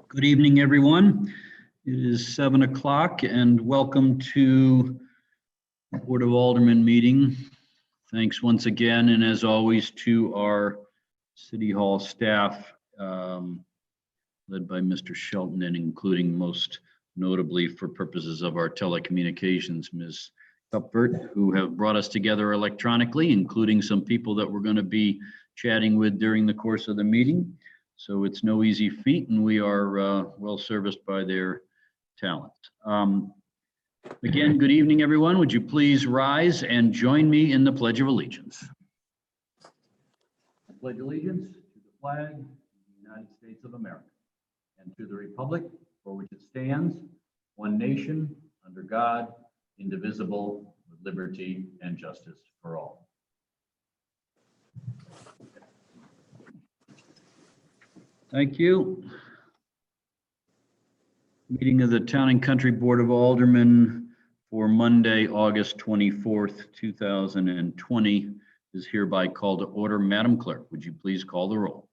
Good evening, everyone. It is 7 o'clock and welcome to the Board of Aldermen meeting. Thanks once again, and as always, to our City Hall staff, led by Mr. Shelton, and including most notably for purposes of our telecommunications, Ms. Cuthbert, who have brought us together electronically, including some people that we're going to be chatting with during the course of the meeting. So it's no easy feat, and we are well serviced by their talent. Again, good evening, everyone. Would you please rise and join me in the Pledge of Allegiance? I pledge allegiance to the flag of the United States of America and to the republic for which it stands, one nation, under God, indivisible, with liberty and justice for all. Thank you. Meeting of the Town and Country Board of Aldermen for Monday, August 24th, 2020 is hereby called to order. Madam Clerk, would you please call the roll?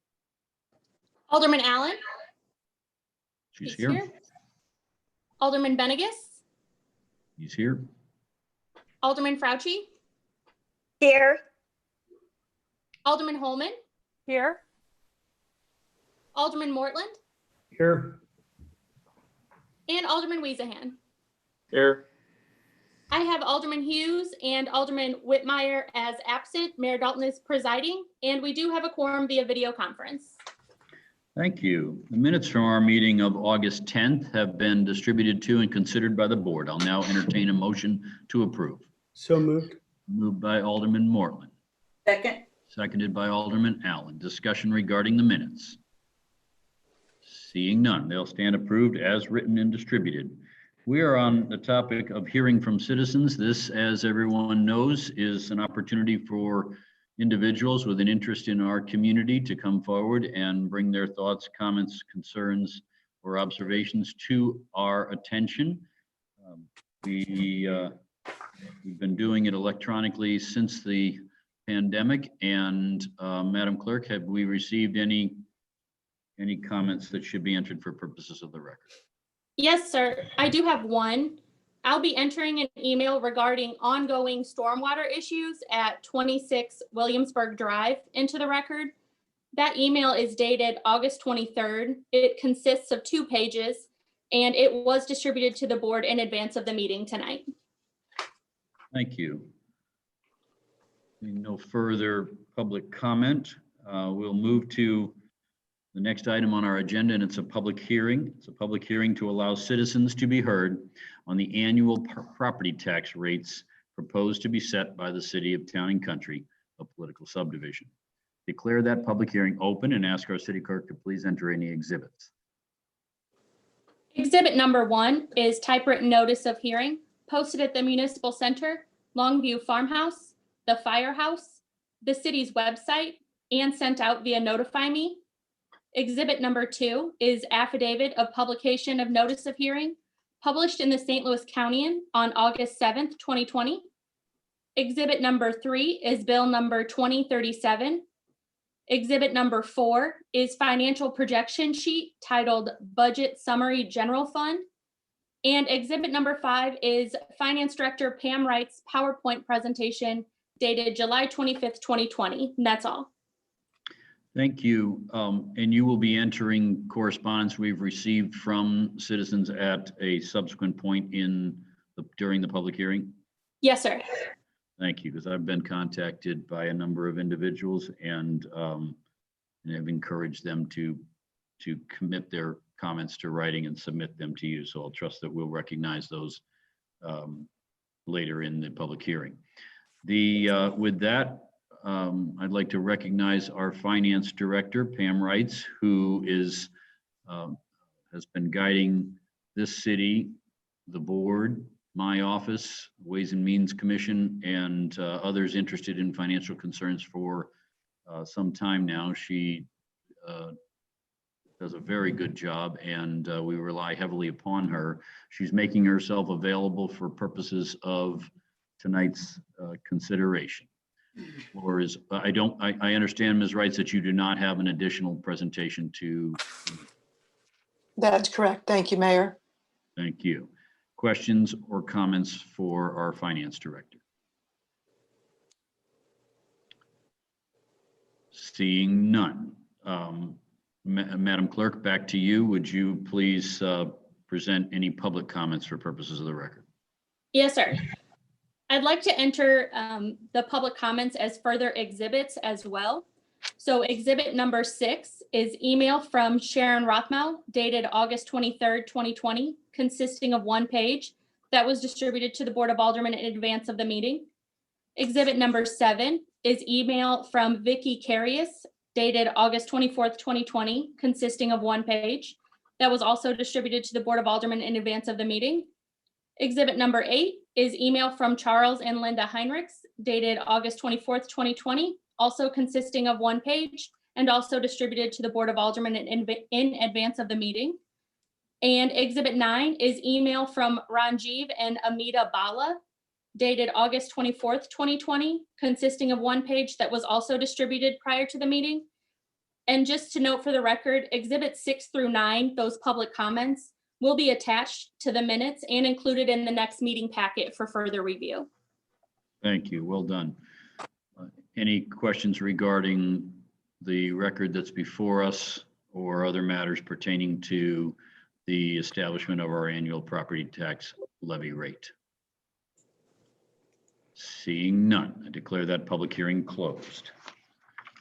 Alderman Allen. She's here. Alderman Benegas. He's here. Alderman Fauci. Here. Alderman Holman. Here. Alderman Mortland. Here. And Alderman Wiesahan. Here. I have Alderman Hughes and Alderman Whitmire as absent. Mayor Dalton is presiding, and we do have a quorum via video conference. Thank you. The minutes from our meeting of August 10th have been distributed to and considered by the board. I'll now entertain a motion to approve. So moved. Moved by Alderman Mortland. Second. Seconded by Alderman Allen. Discussion regarding the minutes. Seeing none, they'll stand approved as written and distributed. We are on the topic of hearing from citizens. This, as everyone knows, is an opportunity for individuals with an interest in our community to come forward and bring their thoughts, comments, concerns, or observations to our attention. We've been doing it electronically since the pandemic, and Madam Clerk, have we received any comments that should be entered for purposes of the record? Yes, sir. I do have one. I'll be entering an email regarding ongoing stormwater issues at 26 Williamsburg Drive into the record. That email is dated August 23rd. It consists of 2 pages, and it was distributed to the board in advance of the meeting tonight. Thank you. No further public comment. We'll move to the next item on our agenda, and it's a public hearing. It's a public hearing to allow citizens to be heard on the annual property tax rates proposed to be set by the City of Town and Country, a political subdivision. Declare that public hearing open and ask our city clerk to please enter any exhibits. Exhibit number 1 is typewritten notice of hearing posted at the Municipal Center, Longview Farmhouse, the Firehouse, the city's website, and sent out via Notify Me. Exhibit number 2 is affidavit of publication of notice of hearing published in the St. Louis County on August 7th, 2020. Exhibit number 3 is bill number 2037. Exhibit number 4 is financial projection sheet titled Budget Summary General Fund. And exhibit number 5 is Finance Director Pam Wright's PowerPoint presentation dated July 25th, 2020. And that's all. Thank you. And you will be entering correspondence we've received from citizens at a subsequent point during the public hearing? Yes, sir. Thank you, because I've been contacted by a number of individuals and have encouraged them to commit their comments to writing and submit them to you. So I'll trust that we'll recognize those later in the public hearing. With that, I'd like to recognize our finance director, Pam Wright, who has been guiding this city, the board, my office, Ways and Means Commission, and others interested in financial concerns for some time now. She does a very good job, and we rely heavily upon her. She's making herself available for purposes of tonight's consideration. Or is I understand, Ms. Wright, that you do not have an additional presentation to. That's correct. Thank you, Mayor. Thank you. Questions or comments for our finance director? Seeing none. Madam Clerk, back to you. Would you please present any public comments for purposes of the record? Yes, sir. I'd like to enter the public comments as further exhibits as well. So exhibit number 6 is email from Sharon Rothmel dated August 23rd, 2020, consisting of 1 page that was distributed to the Board of Aldermen in advance of the meeting. Exhibit number 7 is email from Vicky Carius dated August 24th, 2020, consisting of 1 page that was also distributed to the Board of Aldermen in advance of the meeting. Exhibit number 8 is email from Charles and Linda Heinrichs dated August 24th, 2020, also consisting of 1 page and also distributed to the Board of Aldermen in advance of the meeting. And exhibit 9 is email from Ranjiv and Amita Bala dated August 24th, 2020, consisting of 1 page that was also distributed prior to the meeting. And just to note for the record, exhibits 6 through 9, those public comments, will be attached to the minutes and included in the next meeting packet for further review. Thank you. Well done. Any questions regarding the record that's before us or other matters pertaining to the establishment of our annual property tax levy rate? Seeing none, I declare that public hearing closed.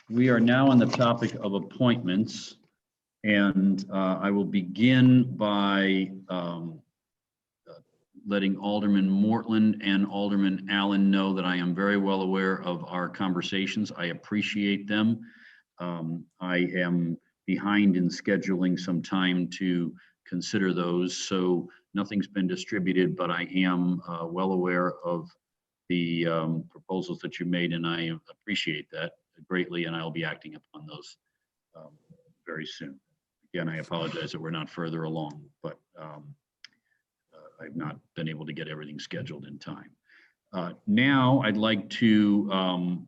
We are now on the topic of appointments, and I will begin by letting Alderman Mortland and Alderman Allen know that I am very well aware of our conversations. I appreciate them. I am behind in scheduling some time to consider those, so nothing's been distributed, but I am well aware of the proposals that you made, and I appreciate that greatly, and I'll be acting upon those very soon. Again, I apologize that we're not further along, but I've not been able to get everything scheduled in time. Now I'd like to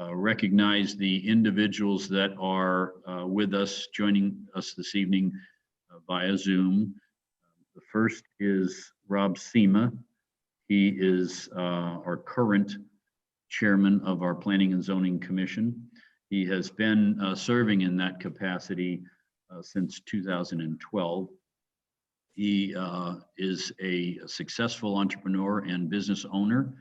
recognize the individuals that are with us, joining us this evening via Zoom. The first is Rob Sema. He is our current chairman of our Planning and Zoning Commission. He has been serving in that capacity since 2012. He is a successful entrepreneur and business owner.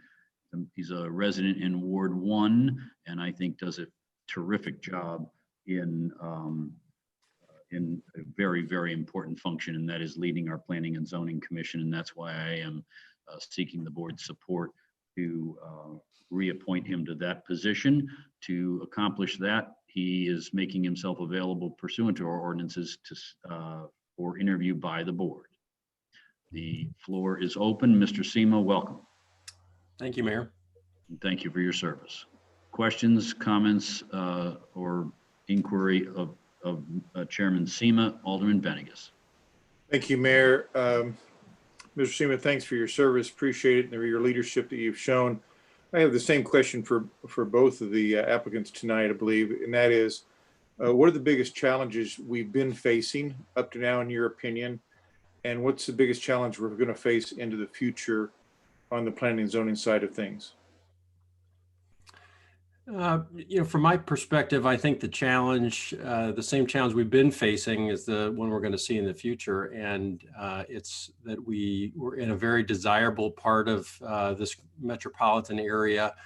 He's a resident in Ward 1, and I think does a terrific job in a very, very important function, and that is leading our Planning and Zoning Commission. And that's why I am seeking the board's support to reappoint him to that position. To accomplish that, he is making himself available pursuant to our ordinances to for interview by the board. The floor is open. Mr. Sema, welcome. Thank you, Mayor. And thank you for your service. Questions, comments, or inquiry of Chairman Sema, Alderman Venegas. Thank you, Mayor. Mr. Sema, thanks for your service. Appreciate it and your leadership that you've shown. I have the same question for both of the applicants tonight, I believe, and that is, what are the biggest challenges we've been facing up to now, in your opinion? And what's the biggest challenge we're going to face into the future on the planning and zoning side of things? From my perspective, I think the challenge, the same challenge we've been facing is the one we're going to see in the future. And it's that we're in a very desirable part of this metropolitan area.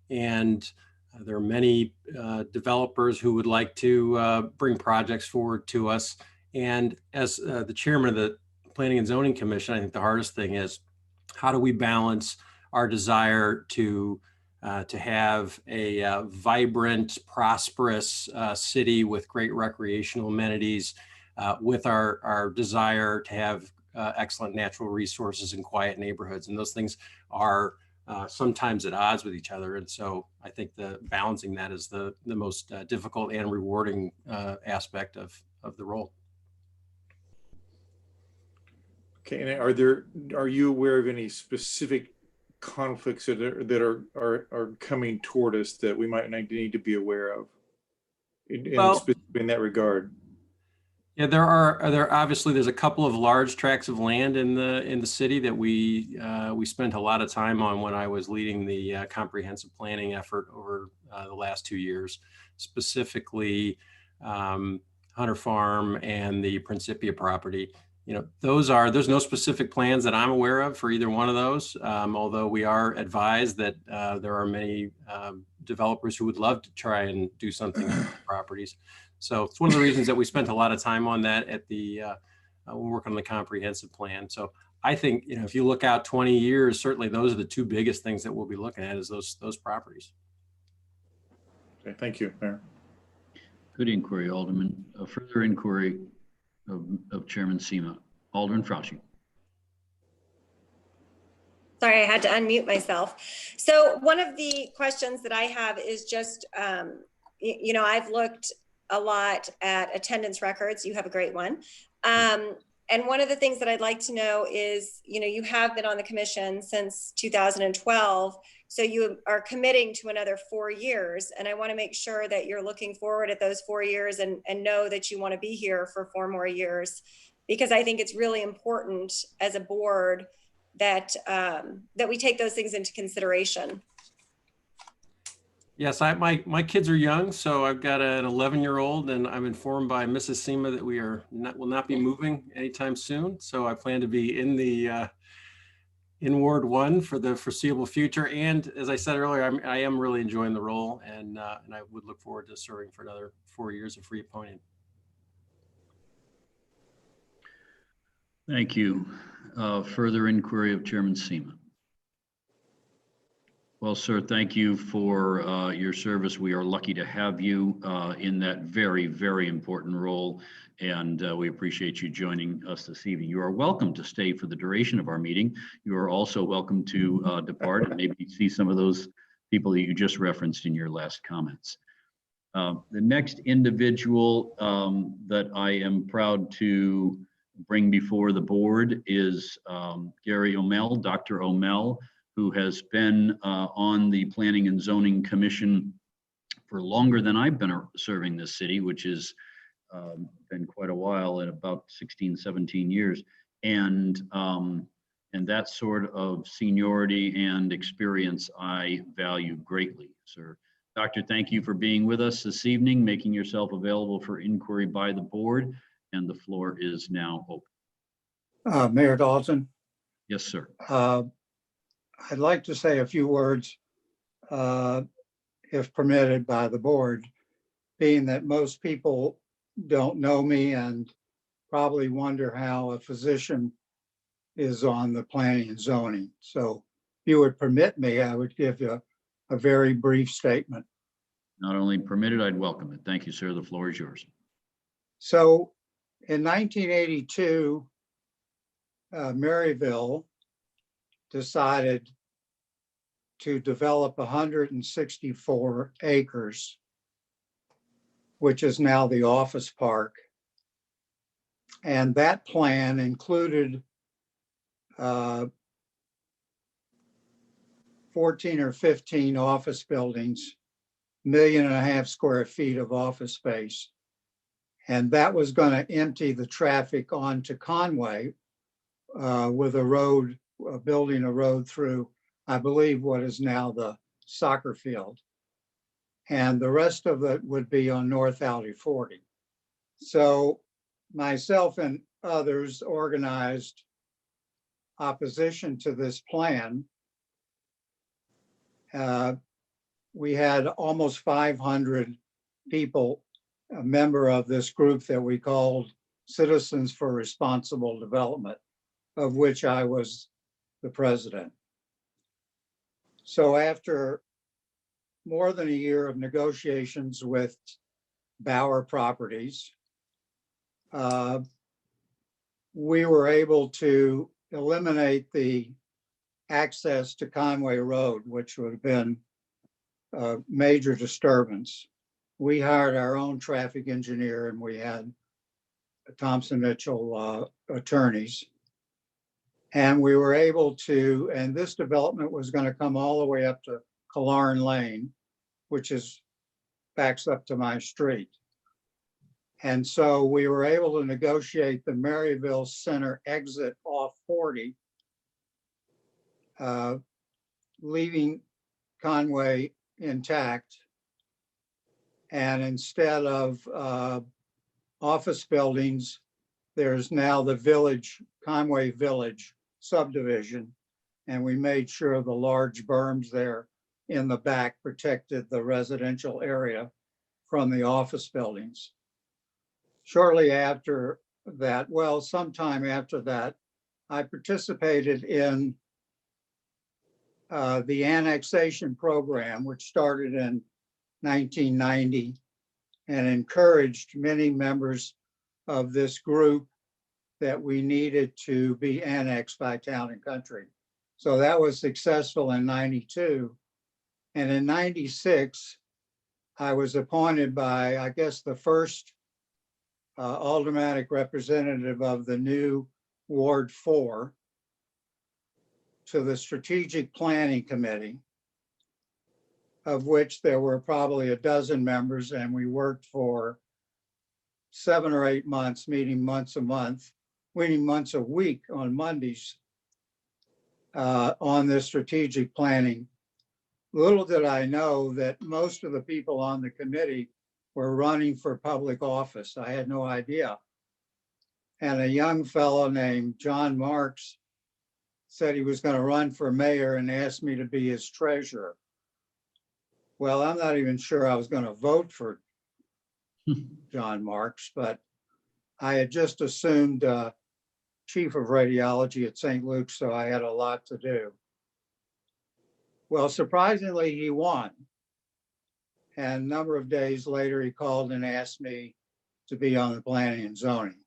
And there are many developers who would like to bring projects forward to us. And as the chairman of the Planning and Zoning Commission, I think the hardest thing is, how do we balance our desire to have a vibrant, prosperous city with great recreational amenities with our desire to have excellent natural resources and quiet neighborhoods. And those things are sometimes at odds with each other. And so I think the balancing that is the most difficult and rewarding aspect of the role. Okay, and are you aware of any specific conflicts that are coming toward us that we might need to be aware of in that regard? Yeah, there's a couple of large tracts of land in the city that we spent a lot of time on when I was leading the comprehensive planning effort over the last 2 years, specifically Hunter Farm and the Principia property. You know, there's no specific plans that I'm aware of for either one of those, although we are advised that there are many developers who would love to try and do something on those properties. So it's one of the reasons that we spent a lot of time on that at the when we work on the comprehensive plan. So I think, you know, if you look out 20 years, certainly those are the two biggest things that we'll be looking at is those properties. Okay, thank you, Mayor. Good inquiry, Alderman. A further inquiry of Chairman Sema. Alderman Fauci. Sorry, I had to unmute myself. So one of the questions that I have is just, you know, I've looked a lot at attendance records. You have a great one. And one of the things that I'd like to know is, you know, you have been on the commission since 2012. So you are committing to another 4 years. And I want to make sure that you're looking forward at those 4 years and know that you want to be here for 4 more years, because I think it's really important as a board that that we take those things into consideration. Yes, my kids are young, so I've got an 11-year-old, and I'm informed by Mrs. Sema that we will not be moving anytime soon. So I plan to be in Ward 1 for the foreseeable future. And as I said earlier, I am really enjoying the role, and I would look forward to serving for another 4 years if reappointed. Thank you. Further inquiry of Chairman Sema. Well, sir, thank you for your service. We are lucky to have you in that very, very important role, and we appreciate you joining us this evening. You are welcome to stay for the duration of our meeting. You are also welcome to depart and maybe see some of those people that you just referenced in your last comments. The next individual that I am proud to bring before the board is Gary O'Mell, Dr. O'Mell, who has been on the Planning and Zoning Commission for longer than I've been serving this city, which has been quite a while, at about 16, 17 years. And that sort of seniority and experience I value greatly, sir. Doctor, thank you for being with us this evening, making yourself available for inquiry by the board, and the floor is now open. Mayor Dalton. Yes, sir. I'd like to say a few words, if permitted by the board, being that most people don't know me and probably wonder how a physician is on the planning and zoning. So if you would permit me, I would give you a very brief statement. Not only permitted, I'd welcome it. Thank you, sir. The floor is yours. So in 1982, Maryville decided to develop 164 acres, which is now the office park. And that plan included 14 or 15 office buildings, 1.5 million square feet of office space. And that was going to empty the traffic onto Conway with a road, building a road through, I believe, what is now the soccer field. And the rest of it would be on North Alley 40. So myself and others organized opposition to this plan. We had almost 500 people, a member of this group that we called Citizens for Responsible Development, of which I was the president. So after more than a year of negotiations with Bauer Properties, we were able to eliminate the access to Conway Road, which would have been a major disturbance. We hired our own traffic engineer, and we had Thompson Mitchell attorneys. And we were able to, and this development was going to come all the way up to Killearn Lane, which backs up to my street. And so we were able to negotiate the Maryville Center exit off 40, leaving Conway intact. And instead of office buildings, there's now the village, Conway Village subdivision. And we made sure the large berms there in the back protected the residential area from the office buildings. Shortly after that, well, sometime after that, I participated in the annexation program, which started in 1990 and encouraged many members of this group that we needed to be annexed by Town and Country. So that was successful in 92. And in 96, I was appointed by, I guess, the first aldermanic representative of the new Ward 4 to the Strategic Planning Committee, of which there were probably a dozen members, and we worked for 7 or 8 months, meeting once a week on Mondays on this strategic planning. Little did I know that most of the people on the committee were running for public office. I had no idea. And a young fellow named John Marks said he was going to run for mayor and asked me to be his treasurer. Well, I'm not even sure I was going to vote for John Marks, but I had just assumed chief of radiology at St. Luke's, so I had a lot to do. Well, surprisingly, he won. And a number of days later, he called and asked me to be on the planning and zoning.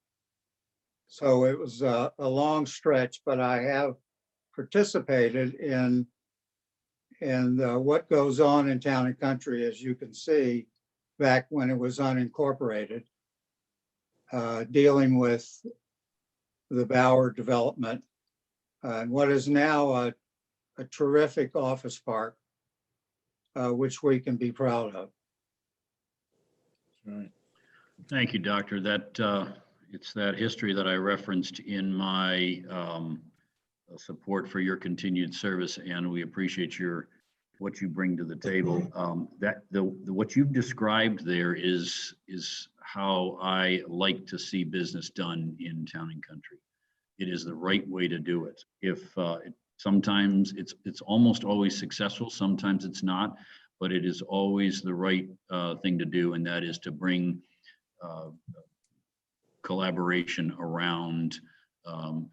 So it was a long stretch, but I have participated in what goes on in Town and Country, as you can see, back when it was unincorporated, dealing with the Bower development and what is now a terrific office park, which we can be proud of. Right. Thank you, Doctor. It's that history that I referenced in my support for your continued service, and we appreciate what you bring to the table. What you've described there is how I like to see business done in Town and Country. It is the right way to do it. Sometimes it's almost always successful, sometimes it's not, but it is always the right thing to do, and that is to bring collaboration around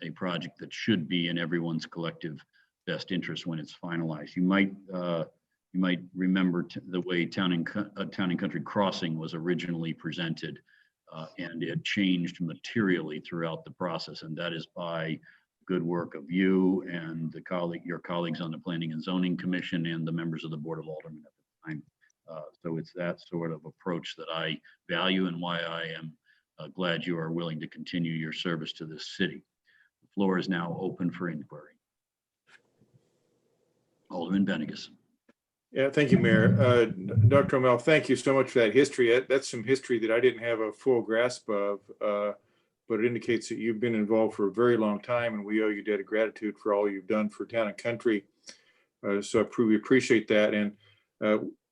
a project that should be in everyone's collective best interest when it's finalized. You might remember the way Town and Country Crossing was originally presented, and it changed materially throughout the process, and that is by good work of you and your colleagues on the Planning and Zoning Commission and the members of the Board of Aldermen at the time. So it's that sort of approach that I value and why I am glad you are willing to continue your service to this city. The floor is now open for inquiry. Alderman Benegas. Yeah, thank you, Mayor. Dr. O'Mell, thank you so much for that history. That's some history that I didn't have a full grasp of, but it indicates that you've been involved for a very long time, and we owe you a debt of gratitude for all you've done for Town and Country. So we appreciate that. And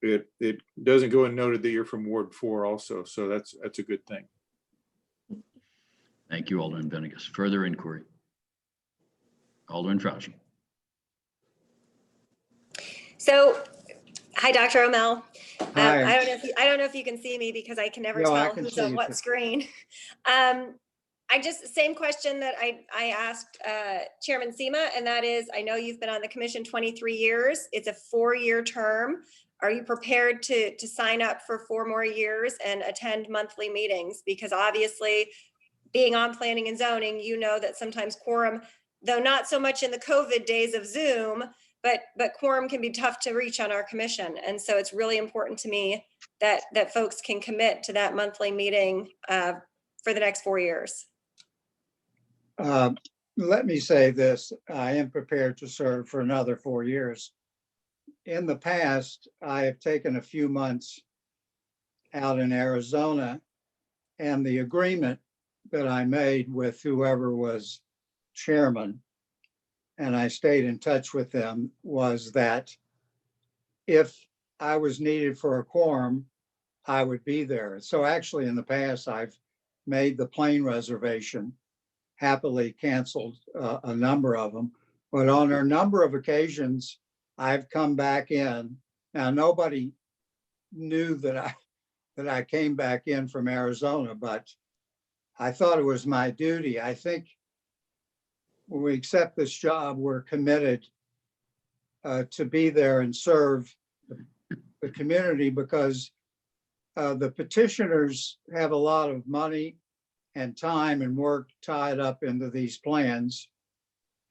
it doesn't go unnoted that you're from Ward 4 also, so that's a good thing. Thank you, Alderman Benegas. Further inquiry. Alderman Fauci. So, hi, Dr. O'Mell. Hi. I don't know if you can see me because I can never No, I tell can who's see on you what too. screen. Same question that I asked Chairman Sema, and that is, I know you've been on the commission 23 years. It's a 4-year term. Are you prepared to sign up for 4 more years and attend monthly meetings? Because obviously, being on planning and zoning, you know that sometimes quorum, though not so much in the COVID days of Zoom, but quorum can be tough to reach on our commission. And so it's really important to me that folks can commit to that monthly meeting for the next 4 years. Let me say this, I am prepared to serve for another 4 years. In the past, I have taken a few months out in Arizona And the agreement that I made with whoever was chairman, and I stayed in touch with them, was that if I was needed for a quorum, I would be there. So actually in the past, I've made the plane reservation, happily canceled a number of them. But on a number of occasions, I've come back in. Now, nobody knew that I came back in from Arizona, but I thought it was my duty. I think when we accept this job, we're committed to be there and serve the community, because the petitioners have a lot of money and time and work tied up into these plans.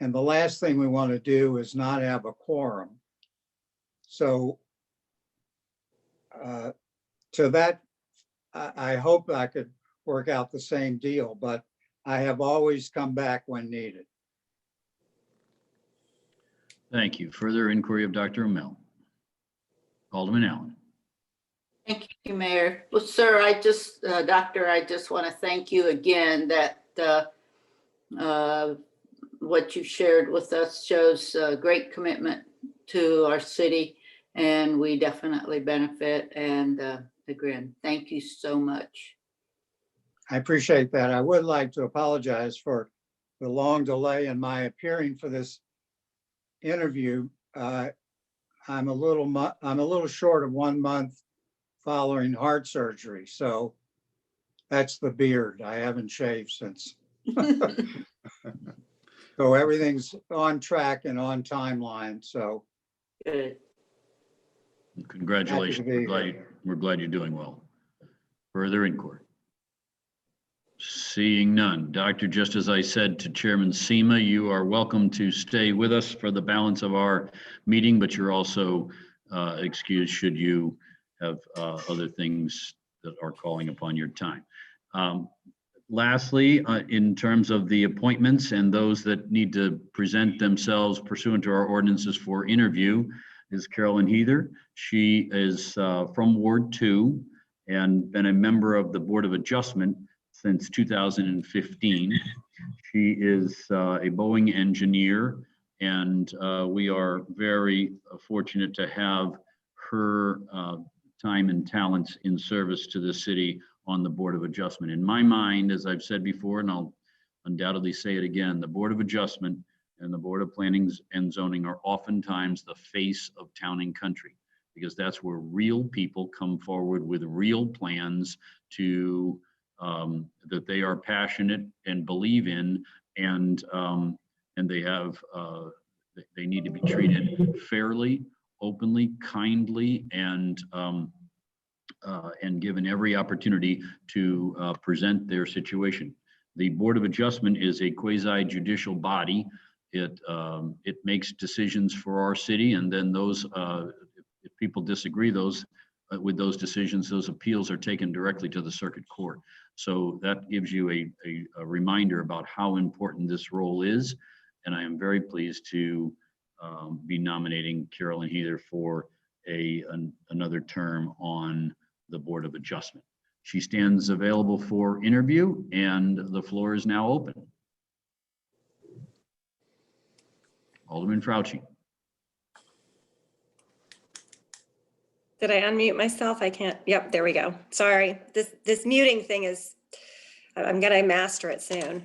And the last thing we want to do is not have a quorum. So to that, I hope I could work out the same deal, but I have always come back when needed. Thank you. Further inquiry of Dr. O'Mell. Alderman Allen. Thank you, Mayor. Well, sir, Doctor, I just want to thank you again that what you shared with us shows great commitment to our city, and we definitely benefit. And again, thank you so much. I appreciate that. I would like to apologize for the long delay in my appearing for this interview. I'm a little short of 1 month following heart surgery, so that's the beard. I haven't shaved since. So everything's on track and on timeline. So Good. Congratulations. We're glad you're doing well. Further inquiry. Seeing none. Doctor, just as I said to Chairman Sema, you are welcome to stay with us for the balance of our meeting, but you're also excused should you have other things that are calling upon your time. Lastly, in terms of the appointments and those that need to present themselves pursuant to our ordinances for interview, is Carolyn Heather. She is from Ward 2 and been a member of the Board of Adjustment since 2015. She is a Boeing engineer, and we are very fortunate to have her time and talents in service to the city on the Board of Adjustment. In my mind, as I've said before, and I'll undoubtedly say it again, the Board of Adjustment and the Board of Planning and Zoning are oftentimes the face of town and country, because that's where real people come forward with real plans to that they are passionate and believe in, and they have they need to be treated fairly, openly, kindly, and given every opportunity to present their situation. The Board of Adjustment is a quasi-judicial body. It makes decisions for our city, and then those if people disagree with those decisions, those appeals are taken directly to the circuit court. So that gives you a reminder about how important this role is. And I am very pleased to be nominating Carolyn Heather for another term on the Board of Adjustment. She stands available for interview, and the floor is now open. Alderman Fauci. Did I unmute myself? I can't. Yep, there we go. Sorry. This muting thing is, I'm going to master it soon.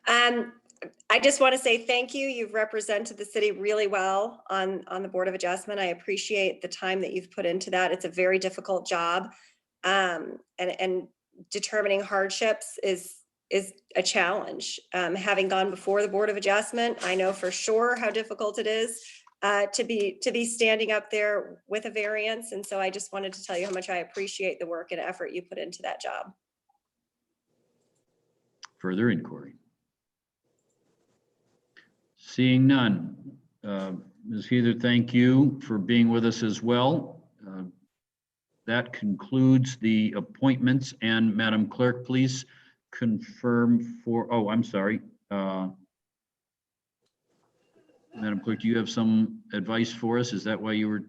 I just want to say thank you. You've represented the city really well on the Board of Adjustment. I appreciate the time that you've put into that. It's a very difficult job. And determining hardships is a challenge. Having gone before the Board of Adjustment, I know for sure how difficult it is to be standing up there with a variance. And so I just wanted to tell you how much I appreciate the work and effort you put into that job. Further inquiry. Seeing none. Ms. Heather, thank you for being with us as well. That concludes the appointments, and Madam Clerk, please confirm for, oh, I'm sorry. Madam Clerk, do you have some advice for us? Is that why you were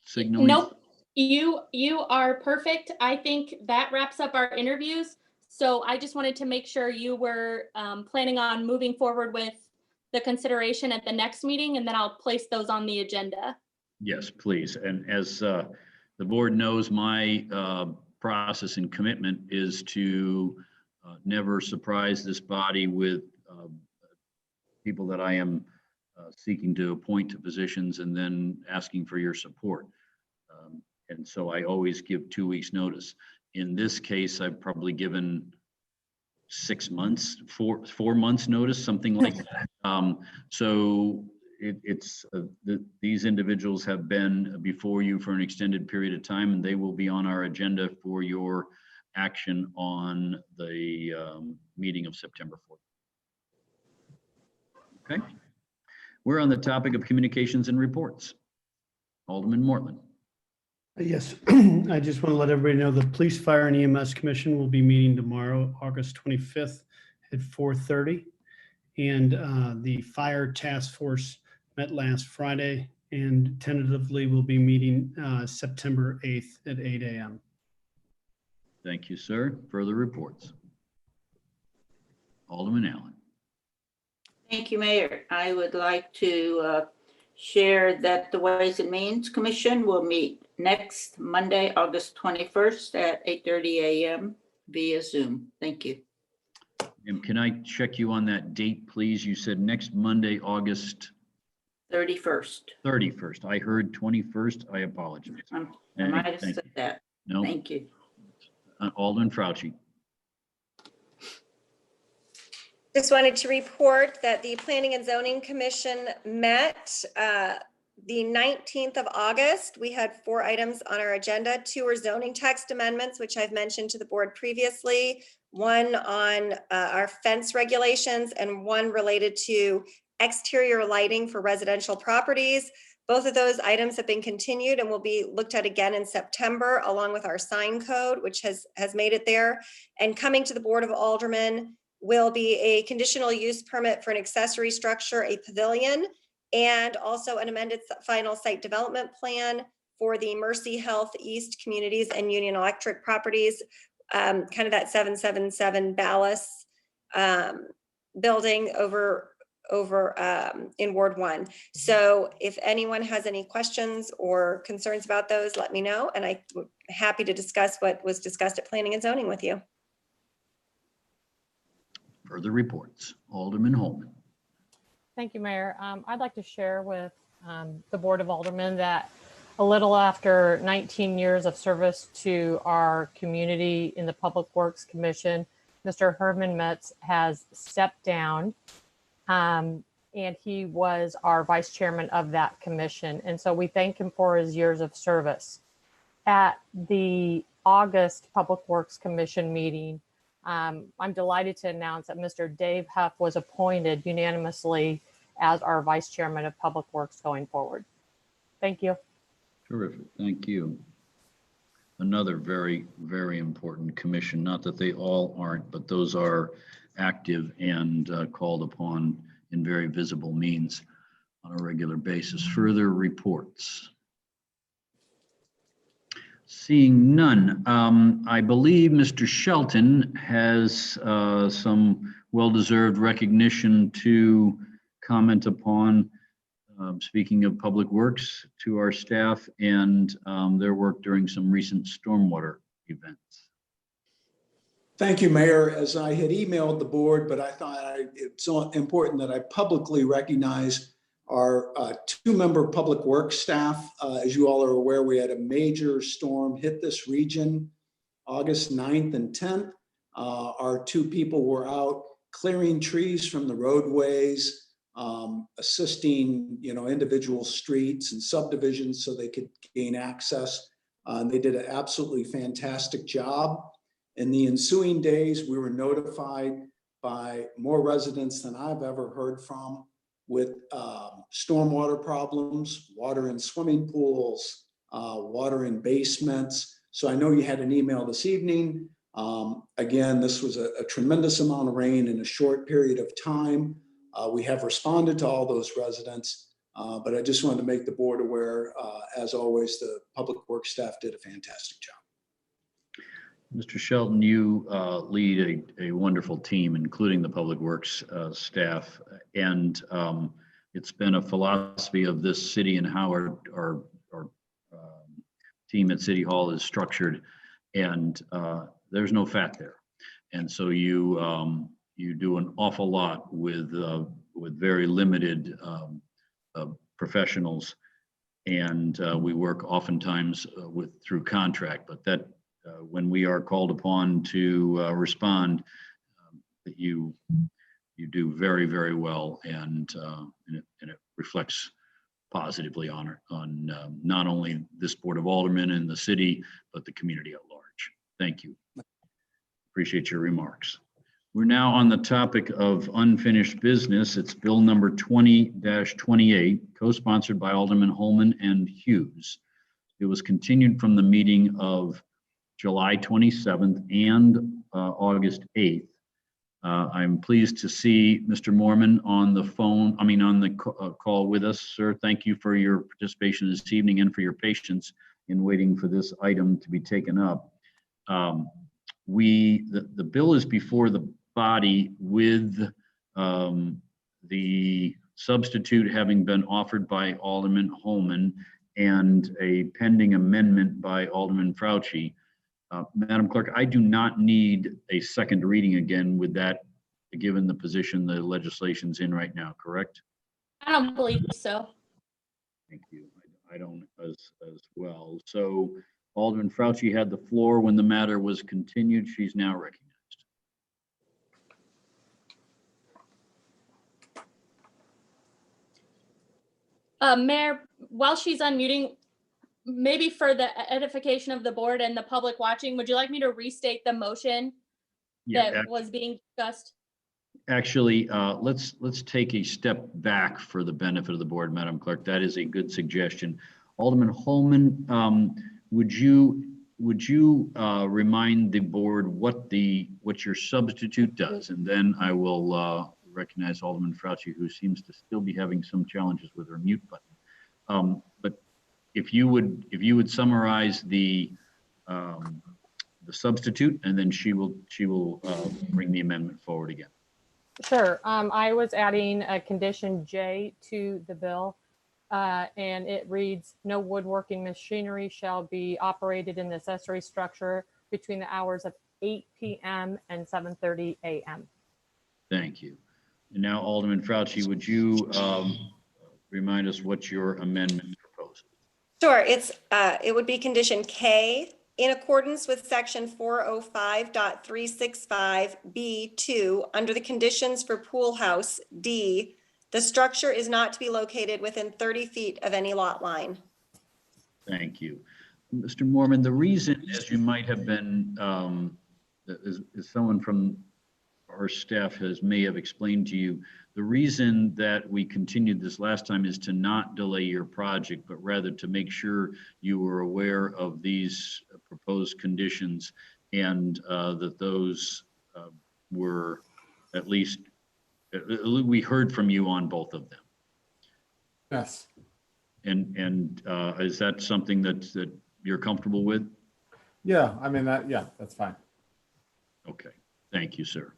signaling? Nope, you are perfect. I think that wraps up our interviews. So I just wanted to make sure you were planning on moving forward with the consideration at the next meeting, and then I'll place those on the agenda. Yes, please. And as the board knows, my process and commitment is to never surprise this body with people that I am seeking to appoint to positions and then asking for your support. And so I always give 2 weeks notice. In this case, I've probably given 6 months, 4 months notice, something like that. So these individuals have been before you for an extended period of time, and they will be on our agenda for your action on the meeting of September 4th. Okay. We're on the topic of communications and reports. Alderman Mortland. Yes, I just want to let everybody know the Police, Fire, and EMS Commission will be meeting tomorrow, August 25th at 4:30. And the Fire Task Force met last Friday and tentatively will be meeting September 8th at 8 a.m. Thank you, sir. Further reports. Alderman Allen. Thank you, Mayor. I would like to share that the Ways and Means Commission will meet next Monday, August 21st at 8:30 a.m. via Zoom. Thank you. And can I check you on that date, please? You said next Monday, August 31st. 31st. I heard 21st. I apologize. I might have said that. No. Thank you. Alderman Fauci. Just wanted to report that the Planning and Zoning Commission met the 19th of August. We had 4 items on our agenda. 2 were zoning text amendments, which I've mentioned to the board previously. 1 on our fence regulations and 1 related to exterior lighting for residential properties. Both of those items have been continued and will be looked at again in September, along with our sign code, which has made it there. And coming to the Board of Aldermen will be a conditional use permit for an accessory structure, a pavilion, and also an amended final site development plan for the Mercy Health East Communities and Union Electric properties, kind of that 777 Ballas building over in Ward 1. So if anyone has any questions or concerns about those, let me know, and I'm happy to discuss what was discussed at Planning and Zoning with you. Further reports. Alderman Holman. Thank you, Mayor. I'd like to share with the Board of Aldermen that a little after 19 years of service to our community in the Public Works Commission, Mr. Herman Metz has stepped down, and he was our vice chairman of that commission. And so we thank him for his years of service. At the August Public Works Commission meeting, I'm delighted to announce that Mr. Dave Huff was appointed unanimously as our vice chairman of Public Works going forward. Thank you. Terrific. Thank you. Another very, very important commission. Not that they all aren't, but those are active and called upon in very visible means on a regular basis. Further reports. Seeing none, I believe Mr. Shelton has some well-deserved recognition to comment upon, speaking of Public Works, to our staff and their work during some recent stormwater events. Thank you, Mayor. As I had emailed the board, but I thought it's so important that I publicly recognize our 2-member Public Works staff. As you all are aware, we had a major storm hit this region August 9th and 10th. Our 2 people were out clearing trees from the roadways, assisting individual streets and subdivisions so they could gain access. They did an absolutely fantastic job. In the ensuing days, we were notified by more residents than I've ever heard from with stormwater problems, water in swimming pools, water in basements. So I know you had an email this evening. Again, this was a tremendous amount of rain in a short period of time. We have responded to all those residents, but I just wanted to make the board aware, as always, the Public Works staff did a fantastic job. Mr. Shelton, you lead a wonderful team, including the Public Works staff. And it's been a philosophy of this city and how our team at City Hall is structured. And there's no fat there. And so you do an awful lot with very limited professionals. And we work oftentimes through contract, but that when we are called upon to respond, that you do very, very well, and it reflects positively on not only this Board of Aldermen and the city, but the community at large. Thank you. Appreciate your remarks. We're now on the topic of unfinished business. It's bill number 20-28, co-sponsored by Alderman Holman and Hughes. It was continued from the meeting of July 27th and August 8th. I'm pleased to see Mr. Moorman on the phone, on the call with us. Sir, thank you for your participation this evening and for your patience in waiting for this item to be taken up. The bill is before the body with the substitute having been offered by Alderman Holman and a pending amendment by Alderman Fauci. Madam Clerk, I do not need a second reading again with that, given the position the legislation's in right now, correct? I don't believe so. Thank you. I don't as well. So Alderman Fauci had the floor when the matter was continued. She's now recognized. Mayor, while she's unmuting, maybe for the edification of the board and the public watching, would you like me to restate the motion that was being discussed? Actually, let's take a step back for the benefit of the board, Madam Clerk. That is a good suggestion. Alderman Holman, would you remind the board what your substitute does, and then I will recognize Alderman Fauci, who seems to still be having some challenges with her mute button. But if you would summarize the substitute, and then she will bring the amendment forward again. Sure. I was adding a condition J to the bill, and it reads, no woodworking machinery shall be operated in the accessory structure between the hours of 8 p.m. and 7:30 a.m. Thank you. And now, Alderman Fauci, would you remind us what your amendment proposes? Sure, it would be condition K. In accordance with section 405.365B2, under the conditions for pool house D, the structure is not to be located within 30 feet of any lot line. Thank you. Mr. Moorman, the reason, as you might have been, as someone from our staff may have explained to you, the reason that we continued this last time is to not delay your project, but rather to make sure you were aware of these proposed conditions and that those were at least, we heard from you on both of them. Yes. And is that something that you're comfortable with? Yeah, that's fine. Okay, thank you, sir.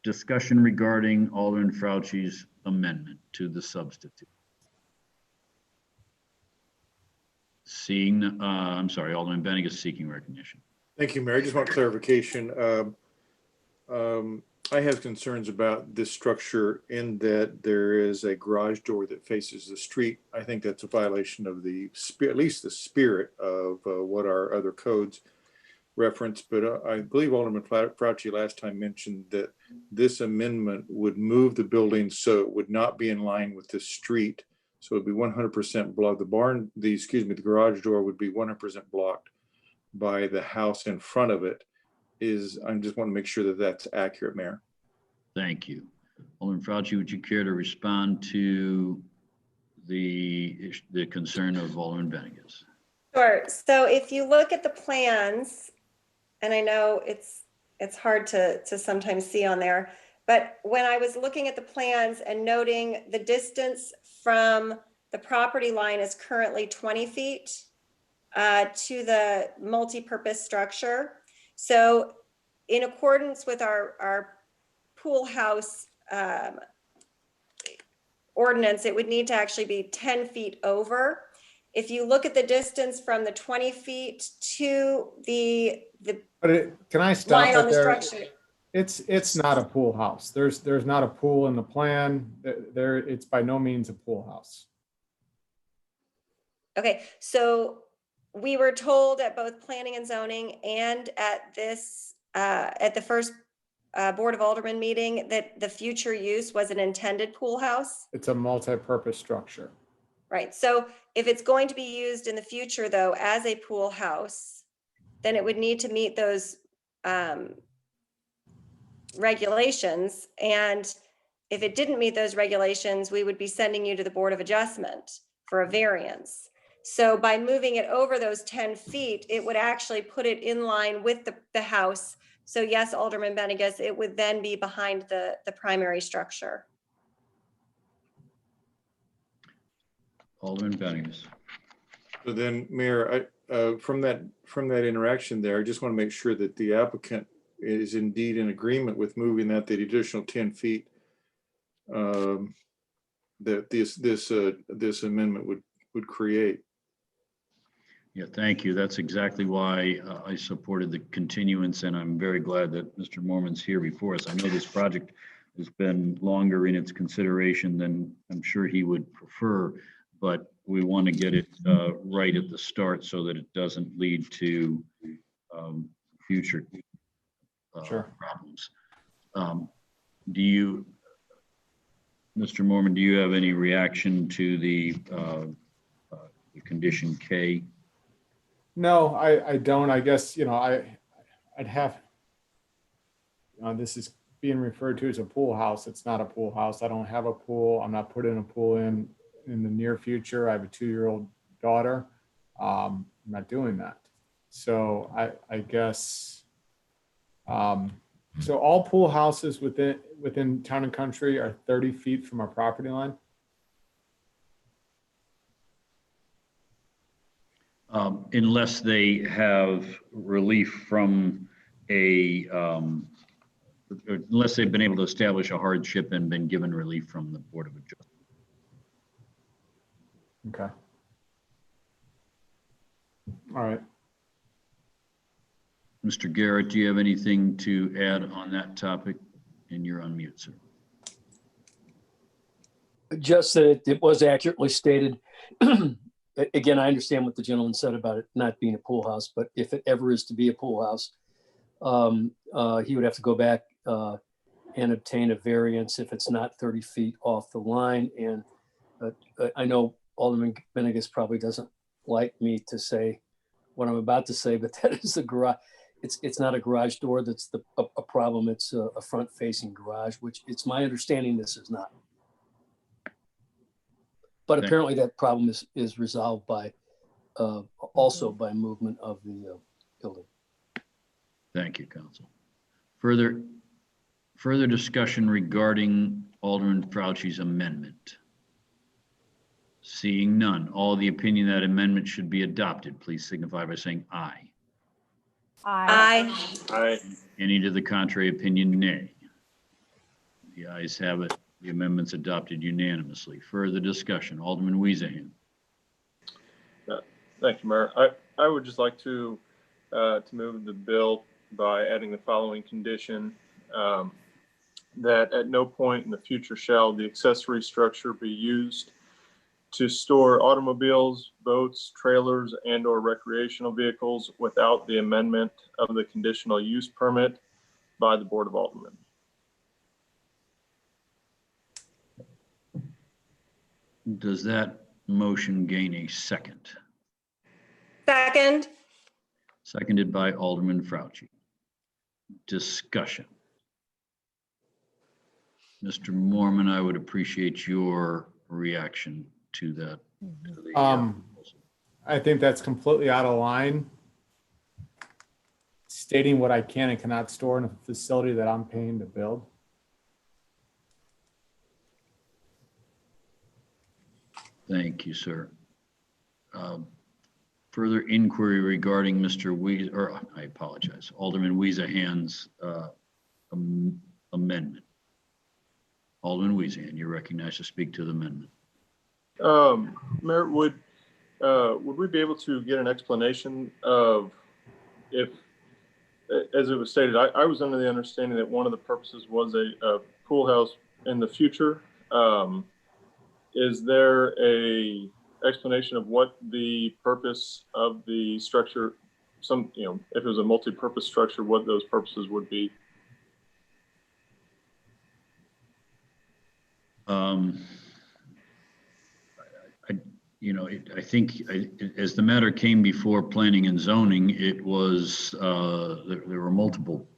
Discussion regarding Alderman Fauci's amendment to the substitute. Seeing, I'm sorry, Alderman Benning is seeking recognition. Thank you, Mayor. I just want clarification. I have concerns about this structure in that there is a garage door that faces the street. I think that's a violation of at least the spirit of what our other codes reference, but I believe Alderman Fauci last time mentioned that this amendment would move the building so it would not be in line with the street. So it'd be 100% blocked. The garage door would be 100% blocked by the house in front of it. I just want to make sure that that's accurate, Mayor. Thank you. Alderman Fauci, would you care to respond to the concern of Alderman Bennegas? Sure. So if you look at the plans, and I know it's hard to sometimes see on there, but when I was looking at the plans and noting the distance from the property line is currently 20 feet, to the multi-purpose structure. So in accordance with our pool house ordinance, it would need to actually be 10 feet over. If you look at the distance from the 20 feet to the Can I stop line on it the there? structure. It's not a pool house. There's not a pool in the plan. It's by no means a pool house. Okay, so we were told at both planning and zoning and at this, at the first Board of Aldermen meeting that the future use was an intended pool house. It's a multi-purpose structure. Right, so if it's going to be used in the future though, as a pool house, then it would need to meet those regulations. And if it didn't meet those regulations, we would be sending you to the Board of Adjustment for a variance. So by moving it over those 10 feet, it would actually put it in line with the house. So yes, Alderman Benegas, it would then be behind the primary structure. Alderman Benegas. So then, Mayor, from that interaction there, I just want to make sure that the applicant is indeed in agreement with moving that the additional 10 feet that this amendment would create. Yeah, thank you. That's exactly why I supported the continuance, and I'm very glad that Mr. Mormon's here before us. I know this project has been longer in its consideration than I'm sure he would prefer, but we want to get it right at the start so that it doesn't lead to future problems. Do you, Mr. Mormon, do you have any reaction to the condition K? No, I don't. I guess, I'd have, this is being referred to as a pool house. It's not a pool house. I don't have a pool. I'm not putting a pool in the near future. I have a 2-year-old daughter. I'm not doing that. So I guess, so all pool houses within Town and Country are 30 feet from our property line? Unless they have relief from unless they've been able to establish a hardship and been given relief from the Board of Adjustment. Okay. All right. Mr. Garrett, do you have anything to add on that topic? And you're on mute, sir. Just that it was accurately stated. Again, I understand what the gentleman said about it not being a pool house, but if it ever is to be a pool house, he would have to go back and obtain a variance if it's not 30 feet off the line. And I know Alderman Benegas probably doesn't like me to say what I'm about to say, but that is the garage. It's not a garage door that's a problem. It's a front-facing garage, which it's my understanding this is not. But apparently that problem is resolved by also by movement of the building. Thank you, Council. Further discussion regarding Alderman Fauci's amendment. Seeing none, all the opinion that amendment should be adopted, please signify by saying aye. Aye. Aye. Any to the contrary opinion, nay. The ayes have it. The amendment's adopted unanimously. Further discussion, Alderman Weezahan. Thank you, Mayor. I would just like to move the bill by adding the following condition, that at no point in the future shall the accessory structure be used to store automobiles, boats, trailers, and/or recreational vehicles without the amendment of the conditional use permit by the Board of Aldermen. Does that motion gain a second? Second. Seconded by Alderman Fauci. Discussion. Mr. Mormon, I would appreciate your reaction to that. I think that's completely out of line. Stating what I can and cannot store in a facility that I'm paying to build. Thank you, sir. further inquiry regarding Mr. I apologize, Alderman Weezahan's amendment? Alderman Weezahan, you're recognized to speak to the amendment. Mayor, would we be able to get an explanation of if, as it was stated, I was under the understanding that one of the purposes was a pool house in the future. Is there a explanation of what the purpose of the structure, if it was a multi-purpose structure, what those purposes would be? I think as the matter came before planning and zoning, it was, there were multiple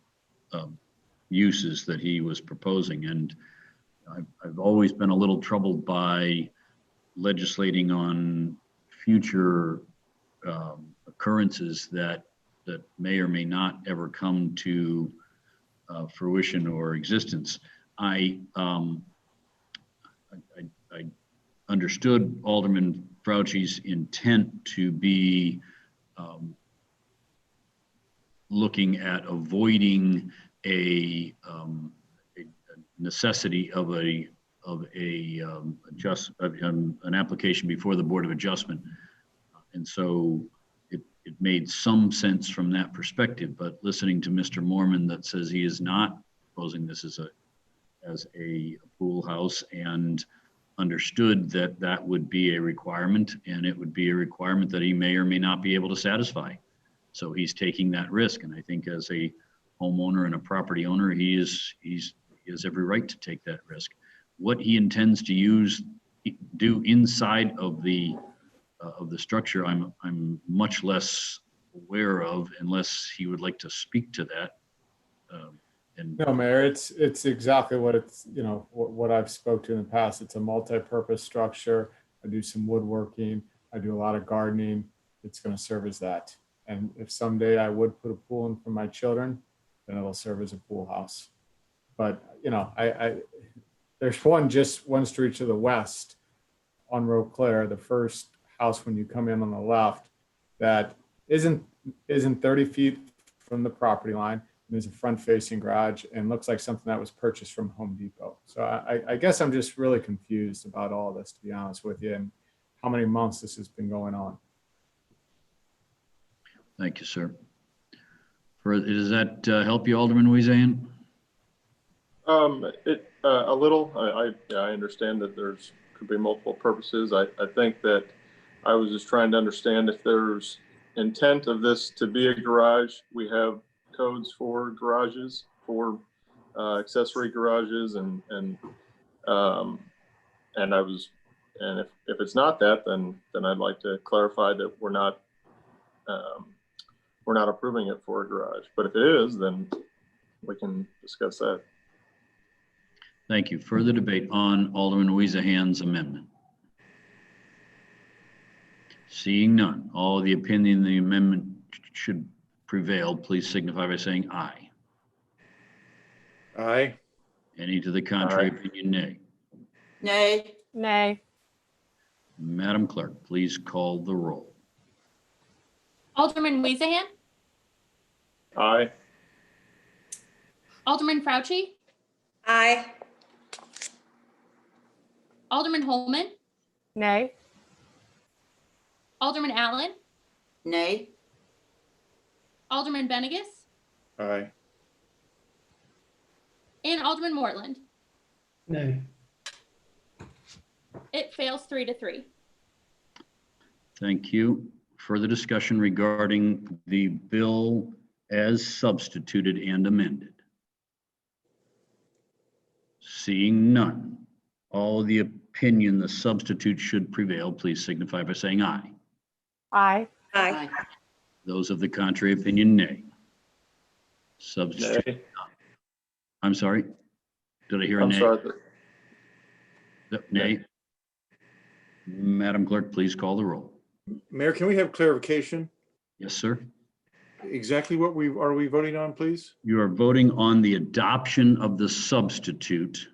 uses that he was proposing. And I've always been a little troubled by legislating on future occurrences that may or may not ever come to fruition or existence. I understood Alderman Fauci's intent to be looking at avoiding a necessity of an application before the Board of Adjustment, and so it made some sense from that perspective. But listening to Mr. Mormon that says he is not proposing this as a pool house, and understood that that would be a requirement, and it would be a requirement that he may or may not be able to satisfy. So he's taking that risk, and I think as a homeowner and a property owner, he has every right to take that risk. What he intends to do inside of the structure, I'm much less aware of, unless he would like to speak to that. No, Mayor, it's exactly what it's, what I've spoke to in the past. It's a multi-purpose structure. I do some woodworking. I do a lot of gardening. It's going to serve as that. And if someday I would put a pool in for my children, then it'll serve as a pool house. But, there's one street to the west on Roe Claire, the first house when you come in on the left, that isn't 30 feet from the property line. There's a front-facing garage and looks like something that was purchased from Home Depot. So I guess I'm just really confused about all this, to be honest with you, and how many months this has been going on. Thank you, sir. Does that help you, Alderman Weezahan? A little. I understand that could be multiple purposes. I think that I was just trying to understand if there's intent of this to be a garage. We have codes for garages, for accessory garages, and if it's not that, then I'd like to clarify that we're not approving it for a garage. But if it is, then we can discuss that. Thank you. Further debate on Alderman Weezahan's amendment? Seeing none, all of the opinion the amendment should prevail, please signify by saying aye. Aye. Any to the contrary opinion, nay. Nay. Nay. Madam Clerk, please call the roll. Alderman Weezahan, Aye. Alderman Fauci, Aye. Alderman Holman, Nay. Alderman Allen, Nay. Alderman Benegas, Aye. and Alderman Mortland. Nay. It fails 3-3. Thank you. Further discussion regarding the bill as substituted and amended? Seeing none, all of the opinion the substitute should prevail, please signify by saying aye. Aye. Aye. Those of the contrary opinion, nay. Substitute. Nay. I'm sorry. Did I hear a I'm nay? sorry. Nay. Madam Clerk, please call the roll. Mayor, can we have clarification? Yes, sir. Exactly what are we voting on, please? You are voting on the adoption of the substitute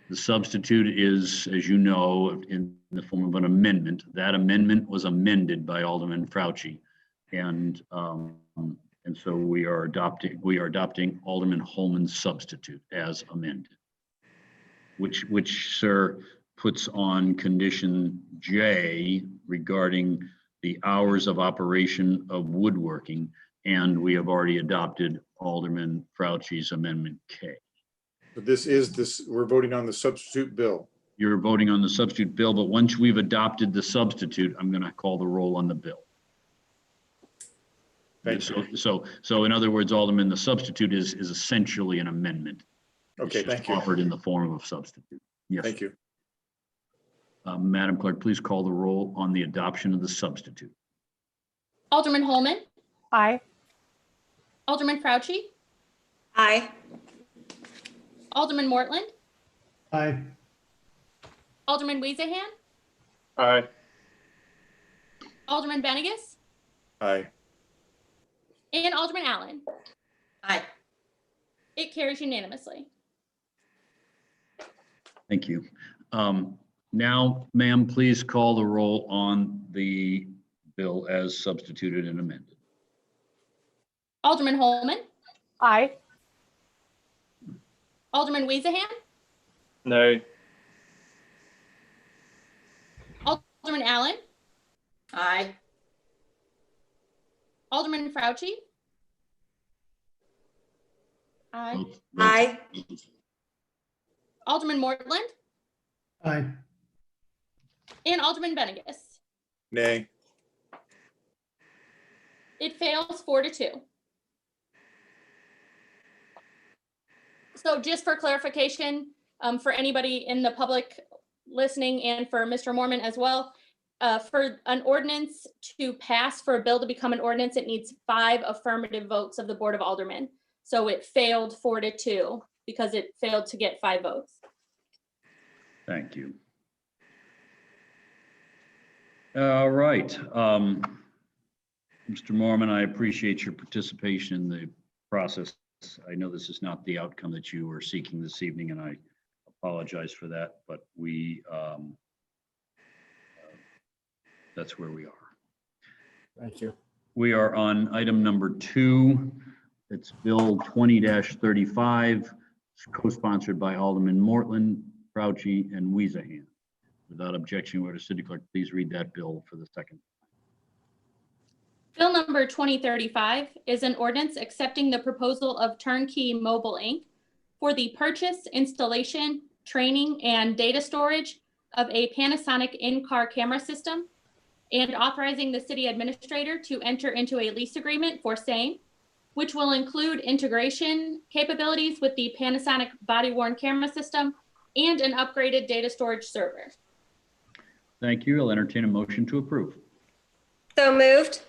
The substitute is, as you know, in the form of an amendment. That amendment was amended by Alderman Fauci. And so we are adopting Alderman Holman's substitute as amended, which, sir, puts on condition J regarding the hours of operation of woodworking. And we have already adopted Alderman Fauci's amendment K. But we're voting on the substitute bill. You're voting on the substitute bill, but once we've adopted the substitute, I'm going to call the roll on the bill. Thank you. So in other words, Alderman, the substitute is essentially an amendment. Okay, It's just thank you. offered in the form of a substitute. Yes. Thank you. Madam Clerk, please call the roll on the adoption of the substitute. Alderman Holman, Aye. Alderman Fauci, Aye. Alderman Mortland, Aye. Alderman Weezahan, Aye. Alderman Benegus, Aye. and Alderman Allen. Aye. It carries unanimously. Thank you. Now, ma'am, please call the roll on the bill as substituted and amended. Alderman Holman, Aye. Alderman Weezahan, Nay. Alderman Allen, Aye. Alderman Fauci. Aye. Vote- Aye. Alderman Mortland Aye. and Alderman Benegus. Nay. It fails 4-2. So just for clarification, for anybody in the public listening and for Mr. Mormon as well, for an ordinance to pass, for a bill to become an ordinance, it needs 5 affirmative votes of the Board of Aldermen. So it failed 4-2 because it failed to get 5 votes. Thank you. All right. Mr. Mormon, I appreciate your participation in the process. I know this is not the outcome that you were seeking this evening, and I apologize for that, but that's where we are. Thank you. We are on item number 2. It's Bill 20-35, co-sponsored by Alderman Mortland, Fauci, and Weezahan. Without objection, would the city clerk please read that bill for the second? Bill number 2035 is an ordinance accepting the proposal of Turnkey Mobile Inc. for the purchase, installation, training, and data storage of a Panasonic in-car camera system and authorizing the city administrator to enter into a lease agreement for same, which will include integration capabilities with the Panasonic body-worn camera system and an upgraded data storage server. Thank you. I'll entertain a motion to approve. So moved.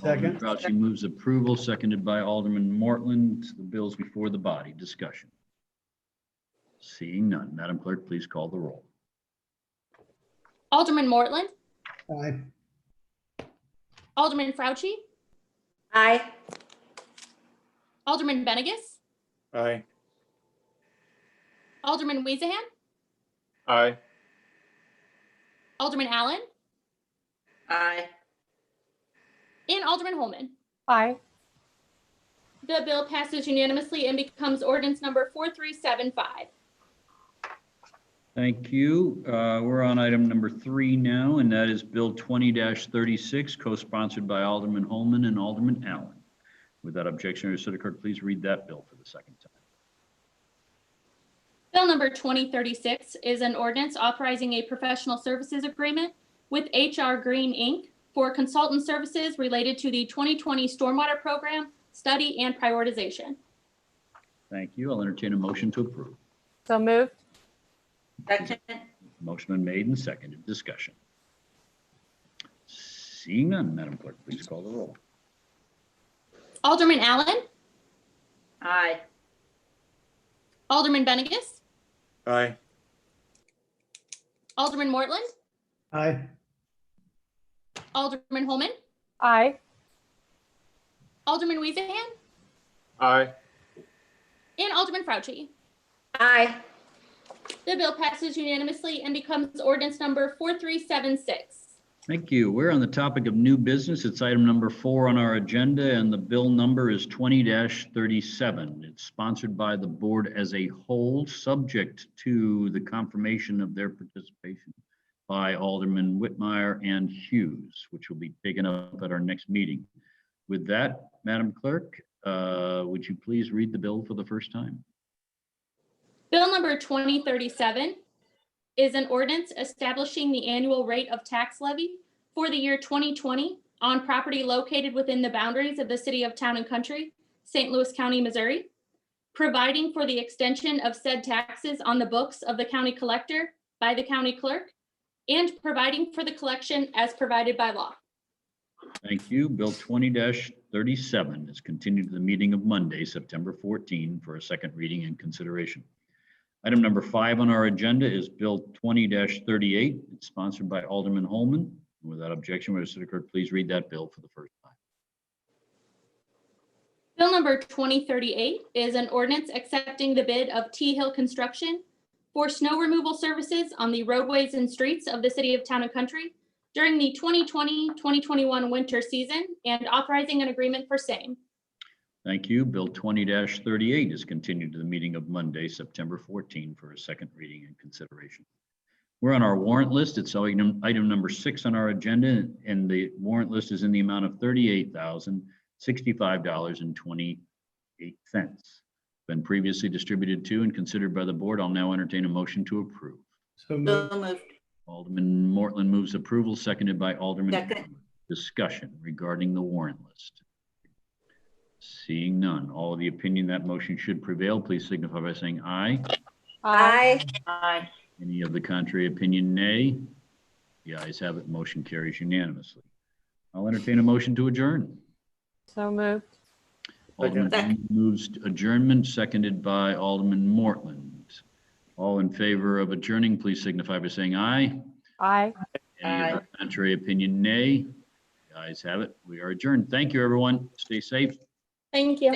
Alderman Second. Fauci moves approval, seconded by Alderman Mortland. The bill's before the body. Discussion. Seeing none. Madam Clerk, please call the roll. Alderman Mortland, Aye. Alderman Fauci, Aye. Alderman Benegus, Aye. Alderman Weezahan, Aye. Alderman Allen, Aye. and Alderman Holman. Aye. The bill passes unanimously and becomes ordinance number 4375. Thank you. We're on item number 3 now, and that is Bill 20-36, co-sponsored by Alderman Holman and Alderman Allen. Without objection, City Clerk, please read that bill for the second time. Bill number 2036 is an ordinance authorizing a professional services agreement with HR Green Inc. for consultant services related to the 2020 Stormwater Program study and prioritization. Thank you. I'll entertain a motion to approve. So moved. Second. Motion been made and seconded. Discussion. Seeing none, Madam Clerk, please call the roll. Alderman Allen, Aye. Alderman Benegus, Aye. Alderman Mortland, Aye. Alderman Holman, Aye. Alderman Weezahan, Aye. and Alderman Fauci. Aye. The bill passes unanimously and becomes ordinance number 4376. Thank you. We're on the topic of new business. It's item number 4 on our agenda, and the bill number is 20-37. It's sponsored by the board as a whole, subject to the confirmation of their participation by Alderman Whitmire and Hughes, which will be taken up at our next meeting. With that, Madam Clerk, would you please read the bill for the first time? Bill number 2037 is an ordinance establishing the annual rate of tax levy for the year 2020 on property located within the boundaries of the city of Town and Country, St. Louis County, Missouri, providing for the extension of said taxes on the books of the county collector by the county clerk, and providing for the collection as provided by law. Thank you. Bill 20-37 is continued to the meeting of Monday, September 14, for a second reading and consideration. Item number 5 on our agenda is Bill 20-38. It's sponsored by Alderman Holman. Without objection, would the city clerk please read that bill for the first time? Bill number 2038 is an ordinance accepting the bid of T Hill Construction for snow removal services on the roadways and streets of the city of Town and Country during the 2020-2021 winter season and authorizing an agreement for same. Thank you. Bill 20-38 is continued to the meeting of Monday, September 14 for a second reading and consideration. We're on our warrant list. It's item number 6 on our agenda, and the warrant list is in the amount of $38,065.28. Been previously distributed to and considered by the board. I'll now entertain a motion to approve. So So moved. moved. Alderman Mortland moves approval, seconded by Alderman. Second. Discussion regarding the warrant list. Seeing none, all of the opinion that motion should prevail, please signify by saying aye. Aye. Aye. Any of the contrary opinion, nay. The ayes have it, motion carries unanimously. I'll entertain a motion to adjourn. So moved. Alderman Second. moves adjournment, seconded by Alderman Mortland. All in favor of adjourning, please signify by saying aye. Aye. Any of the contrary opinion, nay. The ayes have it. We are adjourned. Thank you, everyone. Stay safe. Thank you.